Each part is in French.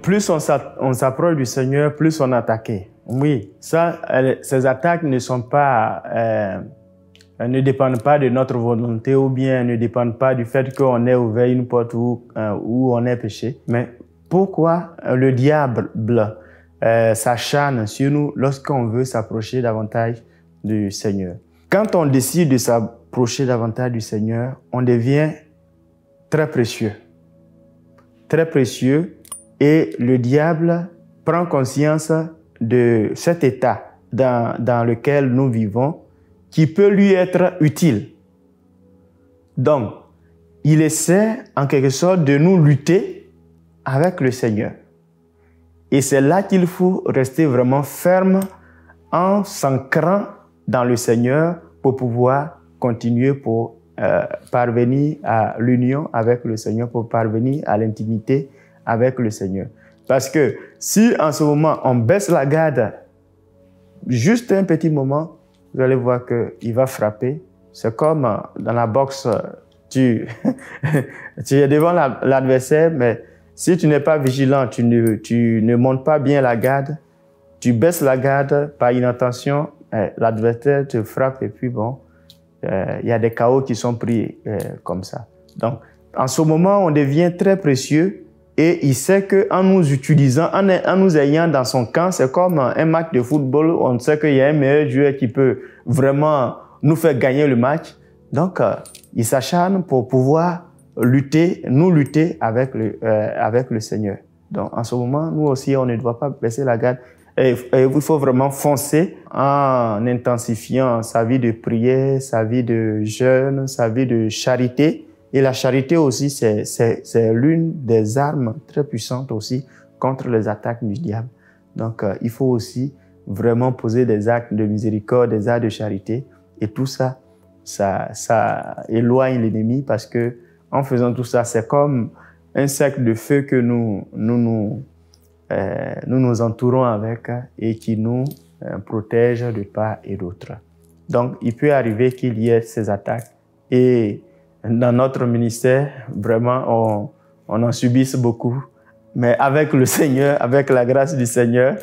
plus on s'approche du Seigneur, plus on est attaqué. Oui, ça, ces attaques ne sont pas, ne dépendent pas de notre volonté ou bien ne dépendent pas du fait qu'on ait ouvert une porte où on est péché. Mais pourquoi le diable s'acharne sur nous lorsqu'on veut s'approcher davantage du Seigneur? Quand on décide de s'approcher davantage du Seigneur, on devient très précieux. Très précieux. Et le diable prend conscience de cet état dans lequel nous vivons qui peut lui être utile. Donc, il essaie en quelque sorte de nous lutter avec le Seigneur. Et c'est là qu'il faut rester vraiment ferme en s'ancrant dans le Seigneur pour pouvoir continuer pour parvenir à l'union avec le Seigneur, pour parvenir à l'intimité avec le Seigneur. Parce que si en ce moment on baisse la garde, juste un petit moment, vous allez voir qu'il va frapper. C'est comme dans la boxe, tu es devant l'adversaire, mais si tu n'es pas vigilant, tu ne montes pas bien la garde, tu baisses la garde par inattention, l'adversaire te frappe et puis bon, il y a des chaos qui sont pris comme ça. Donc, en ce moment, on devient très précieux et il sait qu'en nous utilisant, en nous ayant dans son camp, c'est comme un match de football, on sait qu'il y a un meilleur joueur qui peut vraiment nous faire gagner le match. Donc, il s'acharne pour pouvoir lutter avec le Seigneur. Donc, en ce moment, nous aussi, on ne doit pas baisser la garde. Et il faut vraiment foncer en intensifiant sa vie de prière, sa vie de jeûne, sa vie de charité. Et la charité aussi, c'est l'une des armes très puissantes aussi contre les attaques du diable. Donc, il faut aussi vraiment poser des actes de miséricorde, des actes de charité. Et tout ça, ça éloigne l'ennemi parce que en faisant tout ça, c'est comme un cercle de feu que nous nous entourons avec et qui nous protège de part et d'autre. Donc, il peut arriver qu'il y ait ces attaques et dans notre ministère, vraiment, on en subisse beaucoup. Mais avec le Seigneur, avec la grâce du Seigneur,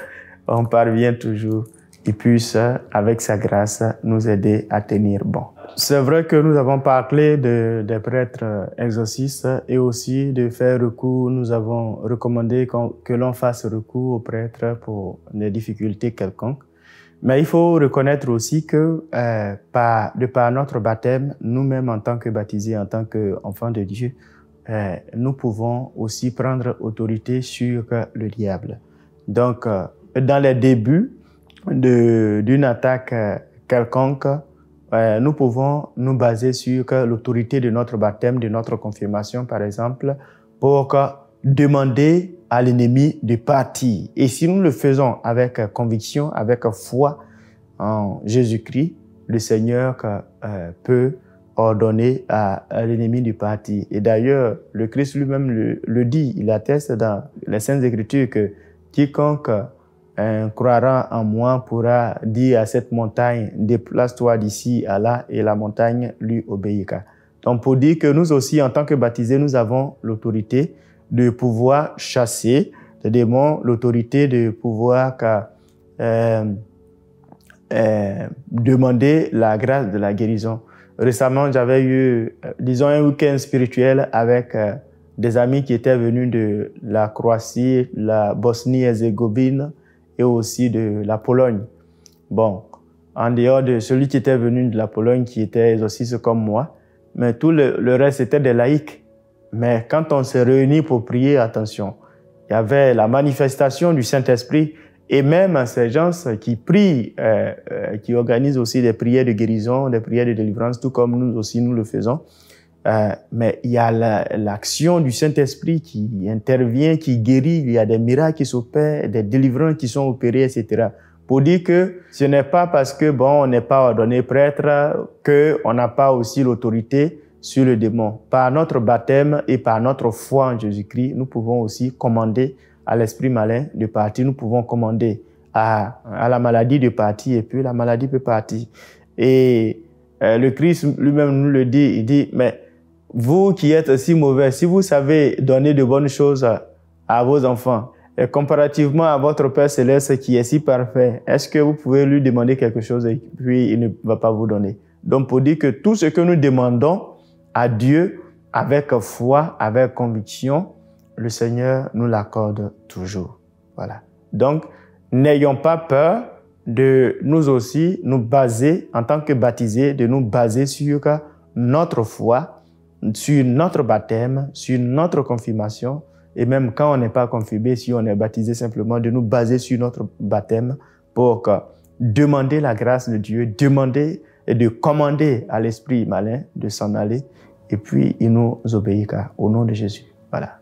on parvient toujours. Il puisse, avec sa grâce, nous aider à tenir bon. C'est vrai que nous avons parlé des prêtres exorcistes et aussi de faire recours. Nous avons recommandé que l'on fasse recours aux prêtres pour des difficultés quelconques. Mais il faut reconnaître aussi que de par notre baptême, nous-mêmes en tant que baptisés, en tant qu'enfants de Dieu, nous pouvons aussi prendre autorité sur le diable. Donc, dans les débuts d'une attaque quelconque, nous pouvons nous baser sur l'autorité de notre baptême, de notre confirmation, par exemple, pour demander à l'ennemi de partir. Et si nous le faisons avec conviction, avec foi en Jésus-Christ, le Seigneur peut ordonner à l'ennemi de partir. Et d'ailleurs, le Christ lui-même le dit, il atteste dans les Saintes Écritures que quiconque croira en moi pourra dire à cette montagne, déplace-toi d'ici à là, et la montagne lui obéira. Donc pour dire que nous aussi, en tant que baptisés, nous avons l'autorité de pouvoir chasser les démons, l'autorité de pouvoir demander la grâce de la guérison. Récemment, j'avais eu, disons, un week-end spirituel avec des amis qui étaient venus de la Croatie, la Bosnie-Herzégovine et aussi de la Pologne. Bon, en dehors de celui qui était venu de la Pologne, qui était exorciste comme moi, mais tout le reste était des laïcs. Mais quand on s'est réunis pour prier, attention, il y avait la manifestation du Saint-Esprit et même ces gens qui prient, qui organisent aussi des prières de guérison, des prières de délivrance, tout comme nous aussi nous le faisons. Mais il y a l'action du Saint-Esprit qui intervient, qui guérit, il y a des miracles qui s'opèrent, des délivrances qui sont opérées, etc. Pour dire que ce n'est pas parce que on n'est pas ordonné prêtre qu'on n'a pas aussi l'autorité sur le démon. Par notre baptême et par notre foi en Jésus-Christ, nous pouvons aussi commander à l'esprit malin de partir. Nous pouvons commander à la maladie de partir et puis la maladie peut partir. Et le Christ lui-même nous le dit, il dit, mais vous qui êtes si mauvais, si vous savez donner de bonnes choses à vos enfants, Et comparativement à votre Père Céleste qui est si parfait, est-ce que vous pouvez lui demander quelque chose et puis il ne va pas vous donner? Donc, pour dire que tout ce que nous demandons à Dieu avec foi, avec conviction, le Seigneur nous l'accorde toujours. Voilà. Donc, n'ayons pas peur de nous aussi nous baser, en tant que baptisés, de nous baser sur notre foi, sur notre baptême, sur notre confirmation, et même quand on n'est pas confirmé, si on est baptisé simplement, de nous baser sur notre baptême pour demander la grâce de Dieu, demander et de commander à l'esprit malin de s'en aller, et puis il nous obéira au nom de Jésus. Voilà.